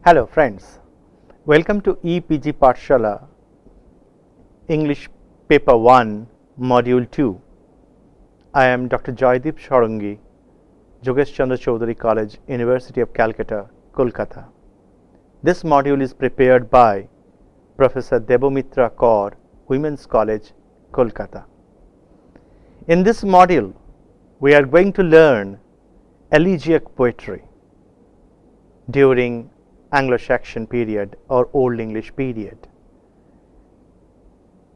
Hello friends, welcome to EPG Pathshala English Paper 1 Module 2. I am Dr. Joydeep Shorangi, Jogesh Chandra Chaudhary College, University of Calcutta, Kolkata. This module is prepared by Professor Debomitra Kaur, Women's College, Kolkata. In this module, we are going to learn elegiac poetry during Anglo Saxon period or Old English period.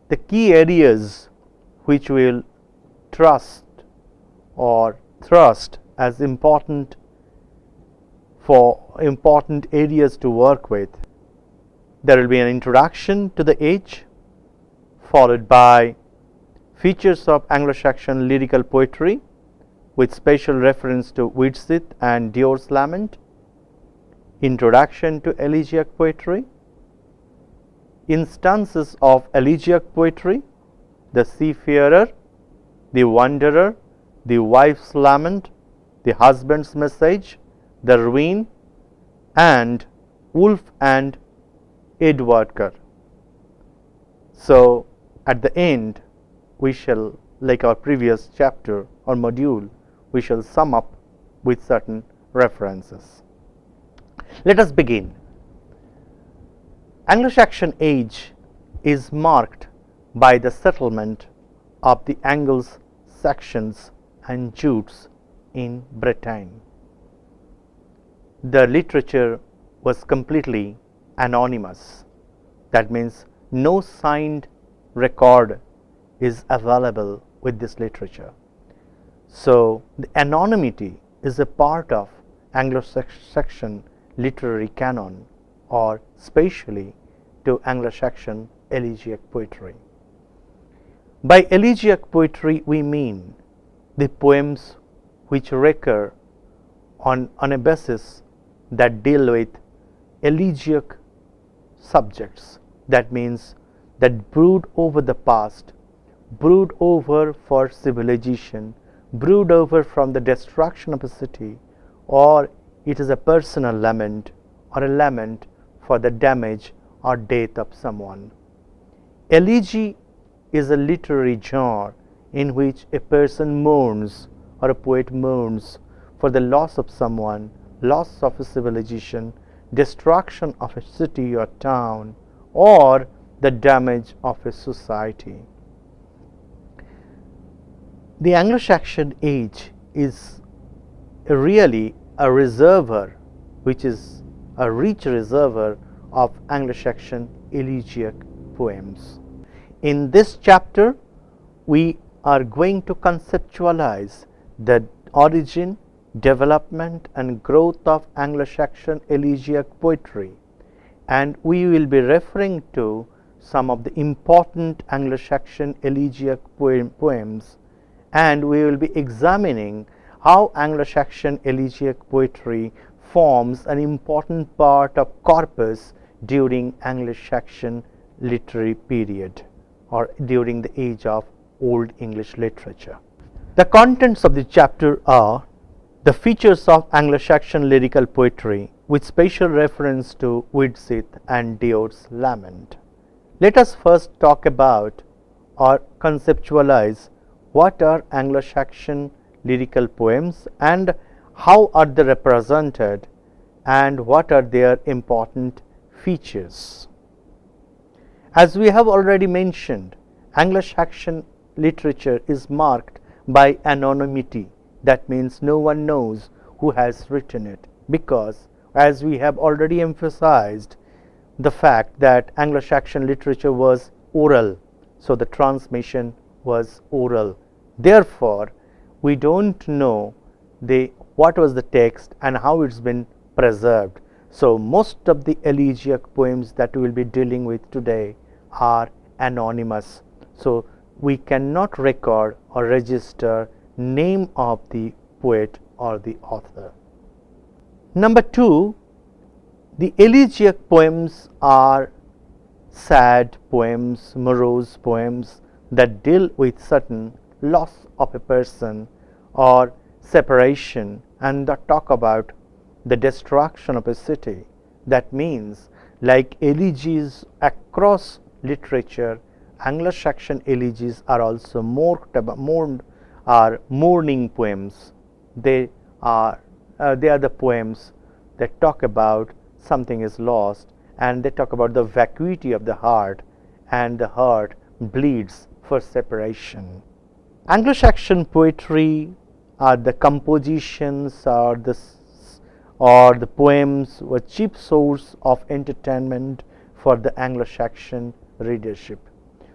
The key areas which we will thrust as important areas to work with. There will be an introduction to the age, followed by features of Anglo Saxon lyrical poetry with special reference to Widsith and Deor's lament, introduction to elegiac poetry, instances of elegiac poetry, the Seafarer, the Wanderer, the Wife's Lament, the Husband's Message, the Ruin, and Wolf and Edwardker. So, at the end, we shall, like our previous chapter or module, we shall sum up with certain references. Let us begin. Anglo-Saxon age is marked by the settlement of the Anglo Saxons and Jutes in Britain. The literature was completely anonymous. That means no signed record is available with this literature. So, the anonymity is a part of Anglo-Saxon literary canon, or specially to Anglo-Saxon elegiac poetry. By elegiac poetry we mean the poems which recur on a basis that deal with elegiac subjects. That means that brood over the past, brood over for civilization, brood over from the destruction of a city, or it is a personal lament or a lament for the damage or death of someone. Elegy is a literary genre in which a person mourns or a poet mourns for the loss of someone, loss of a civilization, destruction of a city or town, or the damage of a society. The Anglo-Saxon age is really a reservoir, which is a rich reservoir of Anglo-Saxon elegiac poems. In this chapter, we are going to conceptualize the origin, development and growth of Anglo-Saxon elegiac poetry, and we will be referring to some of the important Anglo-Saxon elegiac poems, and we will be examining how Anglo-Saxon elegiac poetry forms an important part of corpus during Anglo-Saxon literary period or during the age of Old English literature. The contents of the chapter are the features of Anglo-Saxon lyrical poetry with special reference to Widsith and Deor's lament. Let us first talk about or conceptualize what are Anglo-Saxon lyrical poems and how are they represented and what are their important features. As we have already mentioned, Anglo-Saxon literature is marked by anonymity. That means no one knows who has written it, because as we have already emphasized the fact that Anglo-Saxon literature was oral, so the transmission was oral. Therefore, we don't know what was the text and how it's been preserved. So, most of the elegiac poems that we will be dealing with today are anonymous. So, we cannot record or register name of the poet or the author. Number 2, the elegiac poems are sad poems, morose poems that deal with certain loss of a person or separation and talk about the destruction of a city, That means, like elegies across literature, Anglo-Saxon elegies are also mourning poems. They are the poems that talk about something is lost, and they talk about the vacuity of the heart, and the heart bleeds for separation. Anglo-Saxon poetry are the compositions or the poems were chief source of entertainment for the Anglo-Saxon readership.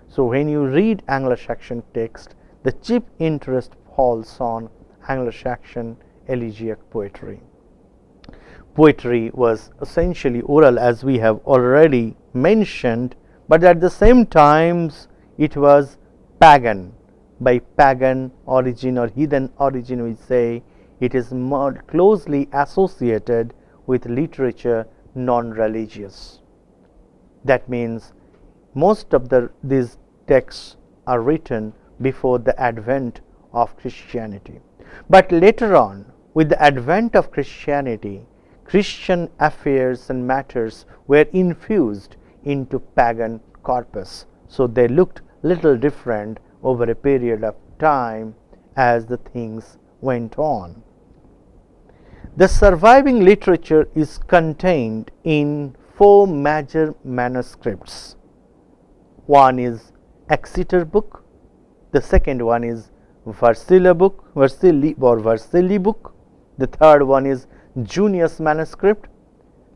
So when you read Anglo-Saxon text, the chief interest falls on Anglo-Saxon elegiac poetry. Poetry was essentially oral, as we have already mentioned, but at the same time it was pagan. By pagan origin or heathen origin, we say it is more closely associated with literature non-religious. That means most of these texts are written before the advent of Christianity. But later on, with the advent of Christianity, Christian affairs and matters were infused into pagan corpus. So they looked little different over a period of time as the things went on. The surviving literature is contained in 4 major manuscripts. One is Exeter book, the second one is Versilli book, the third one is Junius manuscript,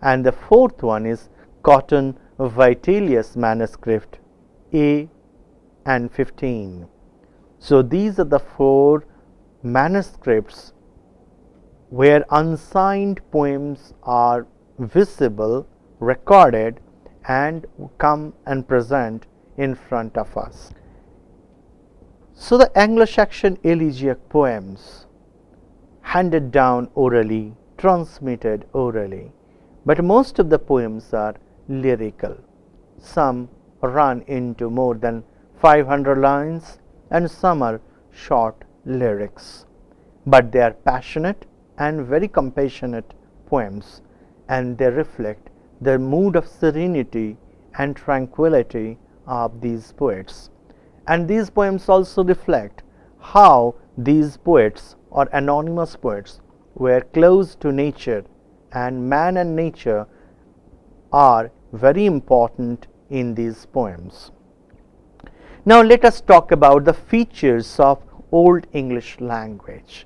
and the fourth one is Cotton Vitellius manuscript A and 15. So these are the 4 manuscripts where unsigned poems are visible, recorded, and come and present in front of us. So the Anglo-Saxon elegiac poems handed down orally, transmitted orally, but most of the poems are lyrical. Some run into more than 500 lines and some are short lyrics, but they are passionate and very compassionate poems, and they reflect the mood of serenity and tranquility of these poets. And these poems also reflect how these poets or anonymous poets were close to nature, and man and nature are very important in these poems. Now let us talk about the features of Old English language.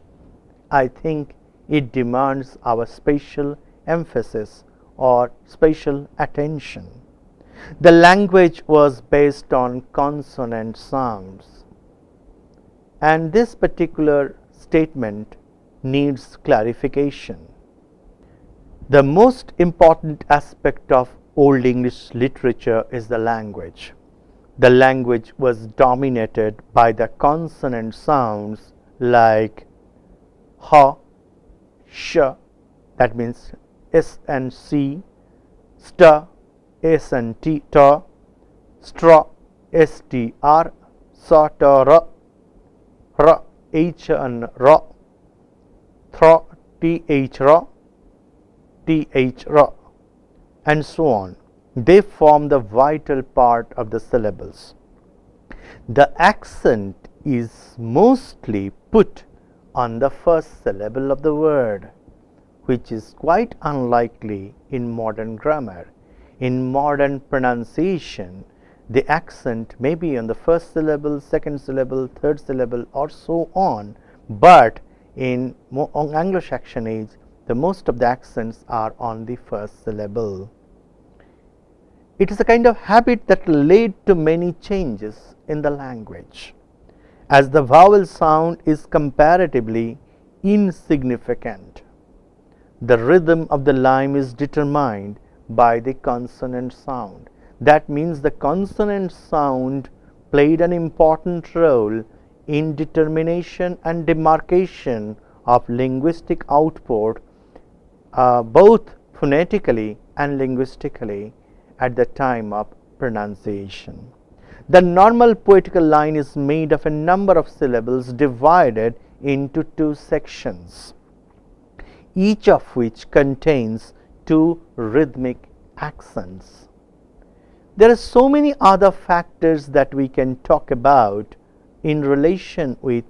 I think it demands our special emphasis or special attention. The language was based on consonant sounds, and this particular statement needs clarification. The most important aspect of Old English literature is the language. The language was dominated by the consonant sounds like ha, sh, that means s and c, st, s and t, ta, stra, str, sa, ta, ra, ra, h and ra, thra, th, ra, th, ra, and so on. They form the vital part of the syllables. The accent is mostly put on the first syllable of the word, which is quite unlikely in modern grammar. In modern pronunciation, the accent may be on the first syllable, second syllable, third syllable, or so on, but in Anglo-Saxon age, the most of the accents are on the first syllable. It is a kind of habit that led to many changes in the language, as the vowel sound is comparatively insignificant. The rhythm of the line is determined by the consonant sound. That means the consonant sound played an important role in determination and demarcation of linguistic output, both phonetically and linguistically, at the time of pronunciation. The normal poetical line is made of a number of syllables divided into 2 sections, each of which contains 2 rhythmic accents. There are so many other factors that we can talk about in relation with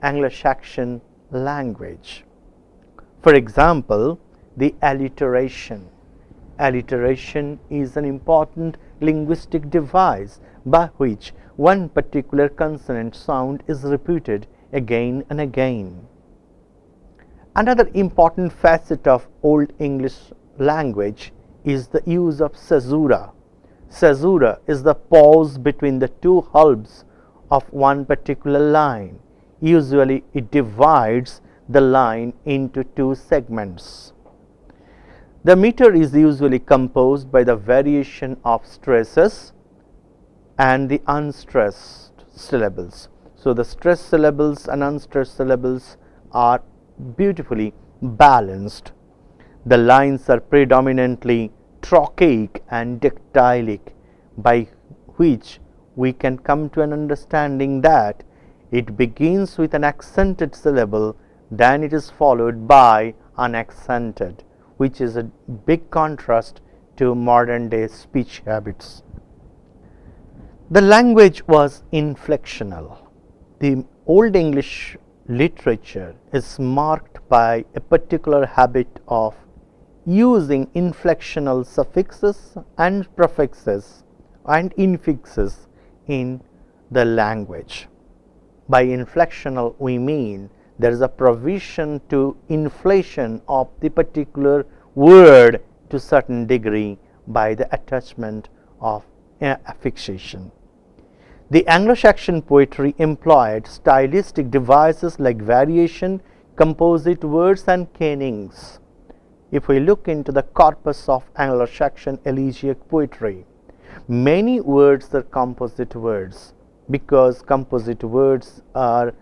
Anglo-Saxon language. For example, the alliteration. Alliteration is an important linguistic device by which one particular consonant sound is repeated again and again. Another important facet of Old English language is the use of caesura. Caesura is the pause between the two halves of one particular line. Usually it divides the line into 2 segments. The meter is usually composed by the variation of stresses and the unstressed syllables. So the stressed syllables and unstressed syllables are beautifully balanced. The lines are predominantly trochaic and dactylic, by which we can come to an understanding that it begins with an accented syllable, then it is followed by unaccented, which is a big contrast to modern day speech habits. The language was inflectional. The Old English literature is marked by a particular habit of using inflectional suffixes and prefixes and infixes in the language. By inflectional we mean there is a provision to inflation of the particular word to certain degree by the attachment of affixation. The Anglo-Saxon poetry employed stylistic devices like variation, composite words and kennings. If we look into the corpus of Anglo-Saxon elegiac poetry, many words are composite words, because composite words are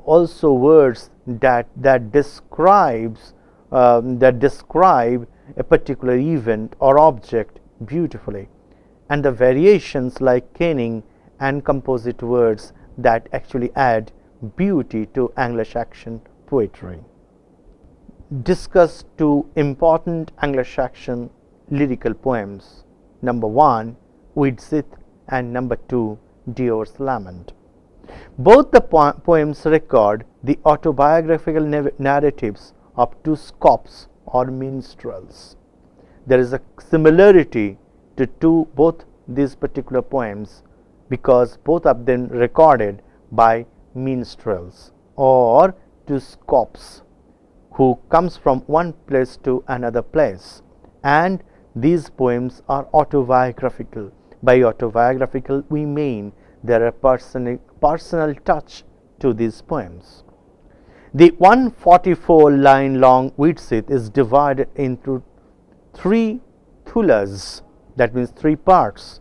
also words that describe a particular event or object beautifully, and the variations like kenning and composite words that actually add beauty to Anglo-Saxon poetry. Discuss 2 important Anglo-Saxon lyrical poems. Number 1, Widsith, and number 2, Deor's Lament. Both the poems record the autobiographical narratives of 2 scops or minstrels. There is a similarity to both these particular poems because both of them recorded by minstrels or 2 scops who comes from one place to another place, and these poems are autobiographical. By autobiographical we mean there are personal touch to these poems. The 144 line long Widsith is divided into 3 thulas, that means 3 parts,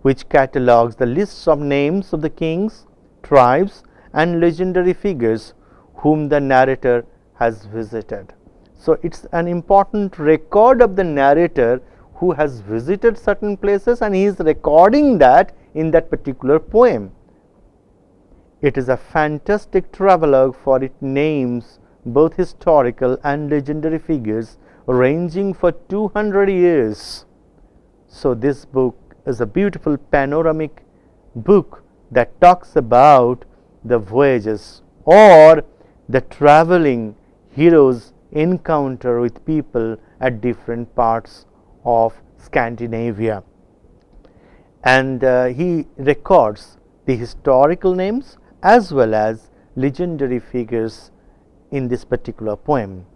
which catalogues the lists of names of the kings, tribes and legendary figures whom the narrator has visited. So it's an important record of the narrator who has visited certain places and he is recording that in that particular poem. It is a fantastic travelogue, for it names both historical and legendary figures ranging for 200 years. So this book is a beautiful panoramic book that talks about the voyages or the traveling heroes' encounter with people at different parts of Scandinavia, and he records the historical names as well as legendary figures in this particular poem.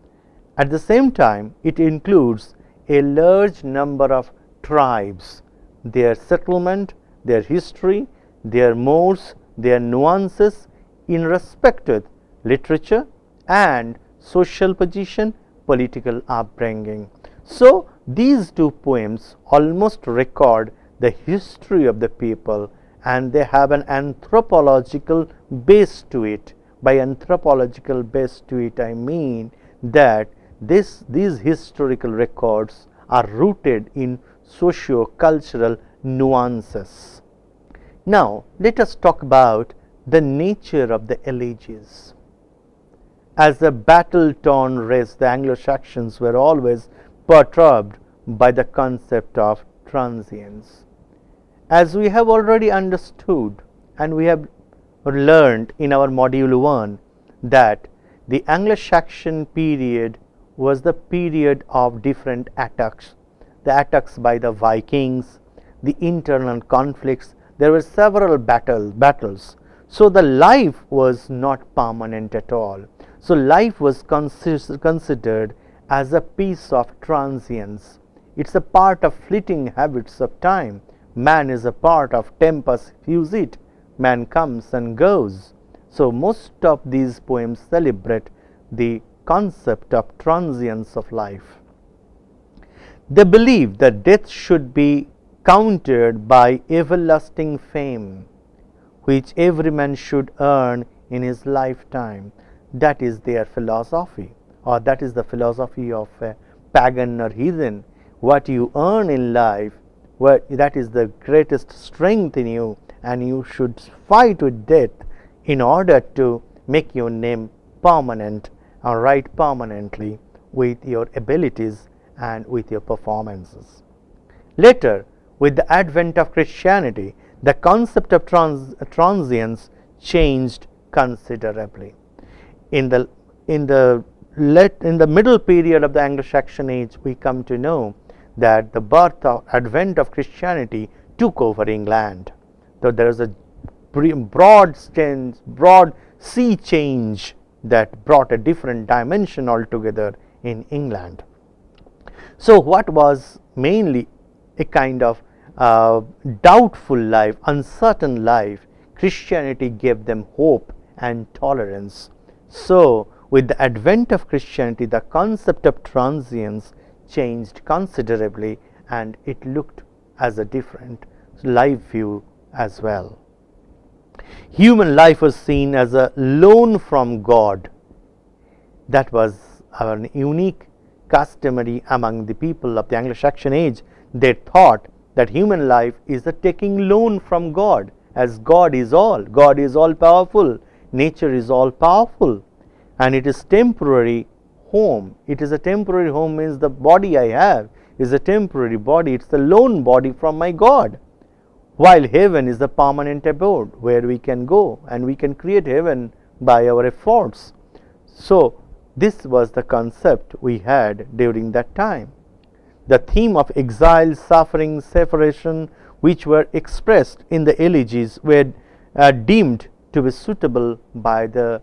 At the same time, it includes a large number of tribes, their settlement, their history, their modes, their nuances in respective literature and social position, political upbringing. So these 2 poems almost record the history of the people, and they have an anthropological base to it. By anthropological base to it, I mean that these historical records are rooted in socio-cultural nuances. Now let us talk about the nature of the elegies. As a battle-torn race, the Anglo-Saxons were always perturbed by the concept of transience. As we have already understood and we have learned in our module 1 that the Anglo-Saxon period was the period of different attacks, the attacks by the Vikings, the internal conflicts. There were several battles. So the life was not permanent at all. So life was considered as a piece of transience. It's a part of fleeting habits of time. Man is a part of tempus fugit. Man comes and goes. So most of these poems celebrate the concept of transience of life. They believe that death should be countered by everlasting fame, which every man should earn in his lifetime. That is their philosophy, or that is the philosophy of a pagan or heathen. What you earn in life, that is the greatest strength in you, and you should fight with death in order to make your name permanent or write permanently with your abilities and with your performances. Later, with the advent of Christianity, the concept of transience changed considerably. In the middle period of the Anglo-Saxon age, we come to know that the advent of Christianity took over England. So there is a broad sea change that brought a different dimension altogether in England. So what was mainly a kind of doubtful life, uncertain life, Christianity gave them hope and tolerance. So with the advent of Christianity, the concept of transience changed considerably, and it looked as a different life view as well. Human life was seen as a loan from God. That was a unique customary among the people of the Anglo-Saxon age. They thought that human life is a taking loan from God, as God is all powerful, nature is all powerful, and it is temporary home. It is a temporary home means the body I have is a temporary body. It's the loan body from my God. While heaven is the permanent abode where we can go and we can create heaven by our efforts. So this was the concept we had during that time. The theme of exile, suffering, separation, which were expressed in the Elegies, were deemed to be suitable by the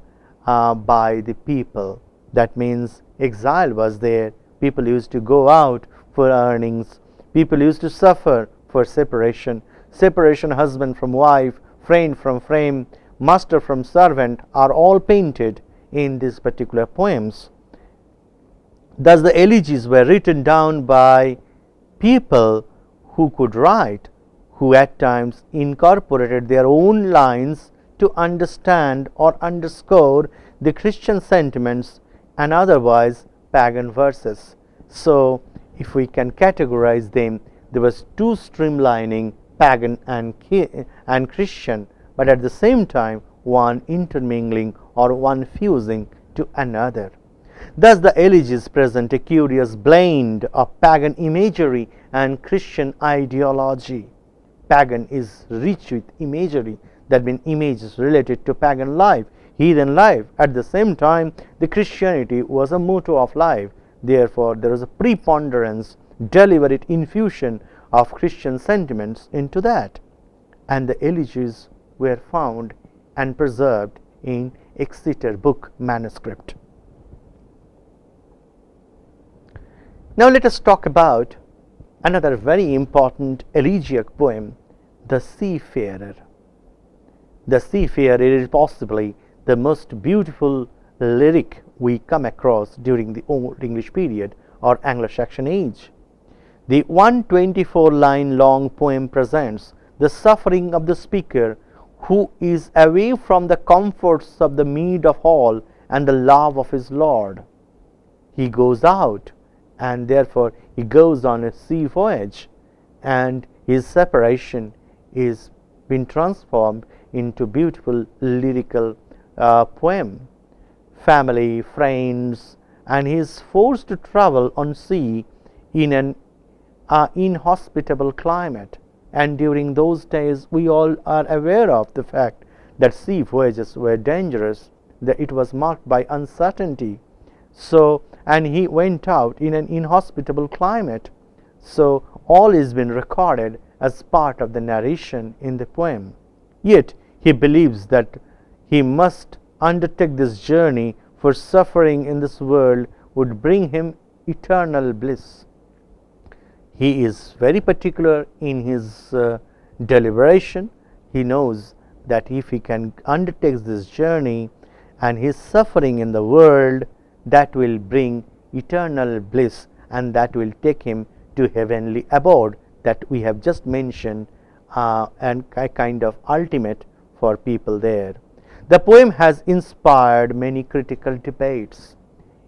people. That means exile was there. People used to go out for earnings. People used to suffer for separation. Separation, husband from wife, friend from friend, master from servant, are all painted in these particular poems. Thus the elegies were written down by people who could write, who at times incorporated their own lines to understand or underscore the Christian sentiments and otherwise pagan verses. So if we can categorize them, there was two streamlining, pagan and Christian, but at the same time one intermingling or one fusing to another. Thus the Elegies present a curious blend of pagan imagery and Christian ideology. Pagan is rich with imagery, that means images related to pagan life, heathen life. At the same time, the Christianity was a motto of life. Therefore, there is a preponderance, deliberate infusion of Christian sentiments into that. And the Elegies were found and preserved in Exeter Book manuscript. Now let us talk about another very important elegiac poem, the Seafarer. The Seafarer is possibly the most beautiful lyric we come across during the Old English period or Anglo-Saxon age. The 124-line long poem presents the suffering of the speaker, who is away from the comforts of the mead of hall and the love of his lord. He goes out, and therefore he goes on a sea voyage, and his separation is been transformed into beautiful lyrical poem. Family, friends, and he is forced to travel on sea in an inhospitable climate, and during those days we all are aware of the fact that sea voyages were dangerous, that it was marked by uncertainty. So, and he went out in an inhospitable climate. So all is been recorded as part of the narration in the poem. Yet he believes that he must undertake this journey, for suffering in this world would bring him eternal bliss. He is very particular in his deliberation. He knows that if he can undertake this journey and his suffering in the world, that will bring eternal bliss, and that will take him to heavenly abode that we have just mentioned, and a kind of ultimate for people there. The poem has inspired many critical debates.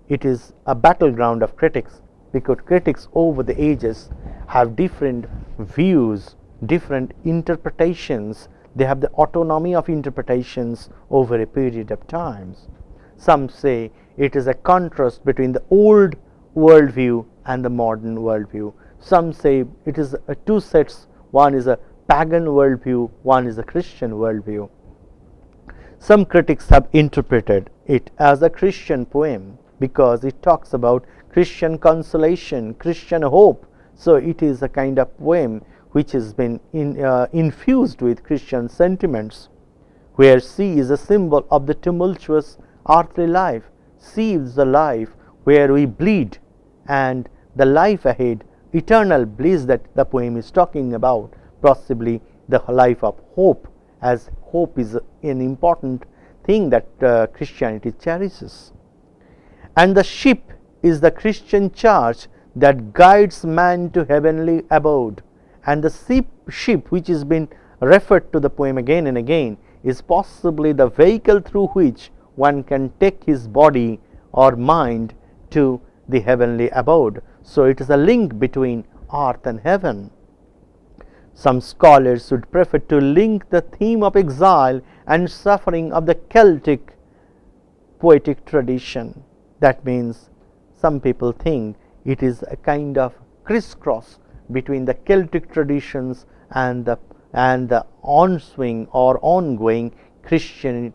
It is a battleground of critics, because critics over the ages have different views, different interpretations. They have the autonomy of interpretations over a period of times. Some say it is a contrast between the old worldview and the modern worldview. Some say it is two sets, one is a pagan worldview, one is a Christian worldview. Some critics have interpreted it as a Christian poem because it talks about Christian consolation, Christian hope. So it is a kind of poem which has been infused with Christian sentiments, where sea is a symbol of the tumultuous earthly life. Sea is the life where we bleed, and the life ahead, eternal bliss that the poem is talking about, possibly the life of hope, as hope is an important thing that Christianity cherishes. And the ship is the Christian church that guides man to heavenly abode. And the ship which has been referred to the poem again and again is possibly the vehicle through which one can take his body or mind to the heavenly abode. So it is a link between earth and heaven. Some scholars would prefer to link the theme of exile and suffering of the Celtic poetic tradition. That means some people think it is a kind of crisscross between the Celtic traditions and the onswing or ongoing Christian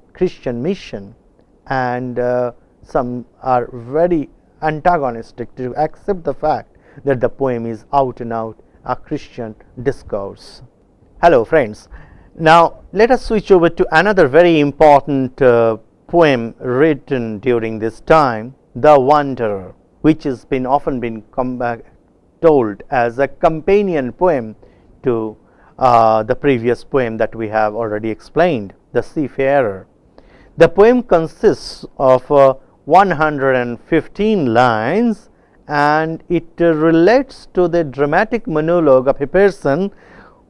mission, and some are very antagonistic to accept the fact that the poem is out and out a Christian discourse. Hello friends, now let us switch over to another very important poem written during this time, The Wanderer, which has been often been told as a companion poem to the previous poem that we have already explained, The Seafarer. The poem consists of 115 lines, and it relates to the dramatic monologue of a person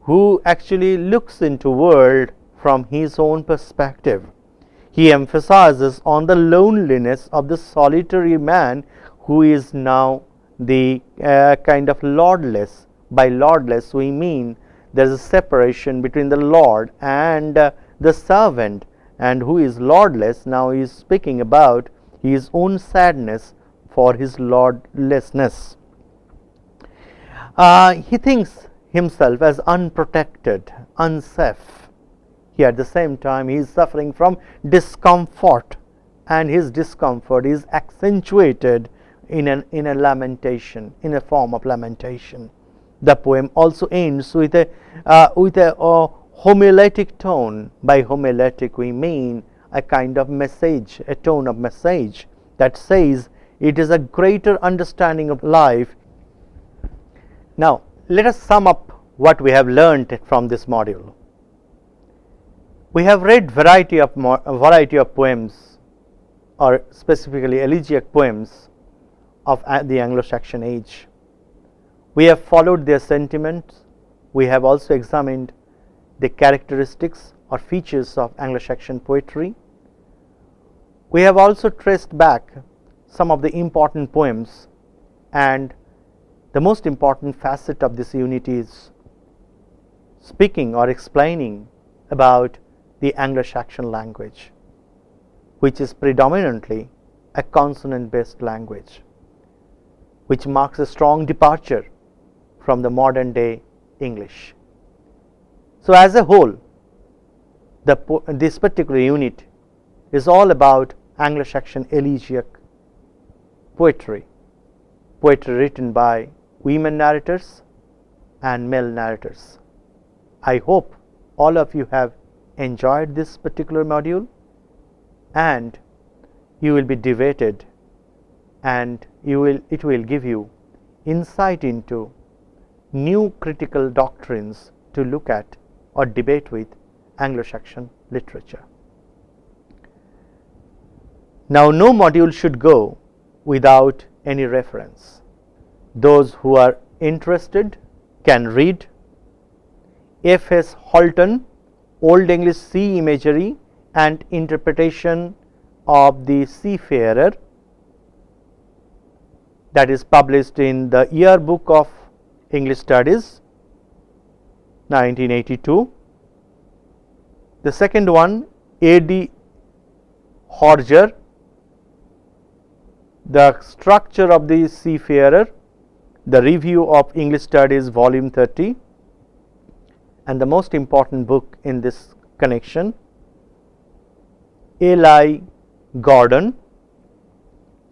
who actually looks into world from his own perspective. He emphasizes on the loneliness of the solitary man who is now the kind of lordless. By lordless we mean there is a separation between the lord and the servant, and who is lordless now he is speaking about his own sadness for his lordlessness. He thinks himself as unprotected, unsafe. He at the same time he is suffering from discomfort, and his discomfort is accentuated in a lamentation, in a form of lamentation. The poem also ends with a homiletic tone. By homiletic we mean a kind of message, a tone of message that says it is a greater understanding of life. Now let us sum up what we have learned from this module. We have read variety of poems, or specifically elegiac poems of the Anglo-Saxon age. We have followed their sentiments. We have also examined the characteristics or features of Anglo-Saxon poetry. We have also traced back some of the important poems, and the most important facet of this unit is speaking or explaining about the Anglo-Saxon language, which is predominantly a consonant based language. which marks a strong departure from the modern day English. So, as a whole, this particular unit is all about Anglo-Saxon elegiac poetry, poetry written by women narrators and male narrators. I hope all of you have enjoyed this particular module, and you will be debated, and it will give you insight into new critical doctrines to look at or debate with Anglo-Saxon literature. Now, no module should go without any reference. Those who are interested can read F.S. Halton, Old English Sea Imagery and Interpretation of the Seafarer, that is published in the Yearbook of English Studies 1982. The second one, A.D. Horger, The Structure of the Seafarer, the Review of English Studies volume 30, and the most important book in this connection, L.I. Gordon,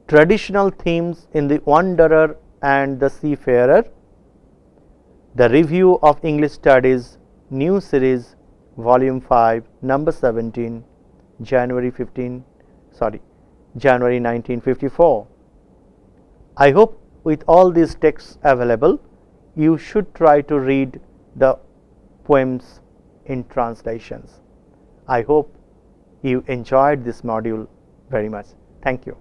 Traditional Themes in the Wanderer and the Seafarer, the Review of English Studies New Series volume 5, number 17, January 1954. I hope with all these texts available, you should try to read the poems in translations. I hope you enjoyed this module very much. Thank you.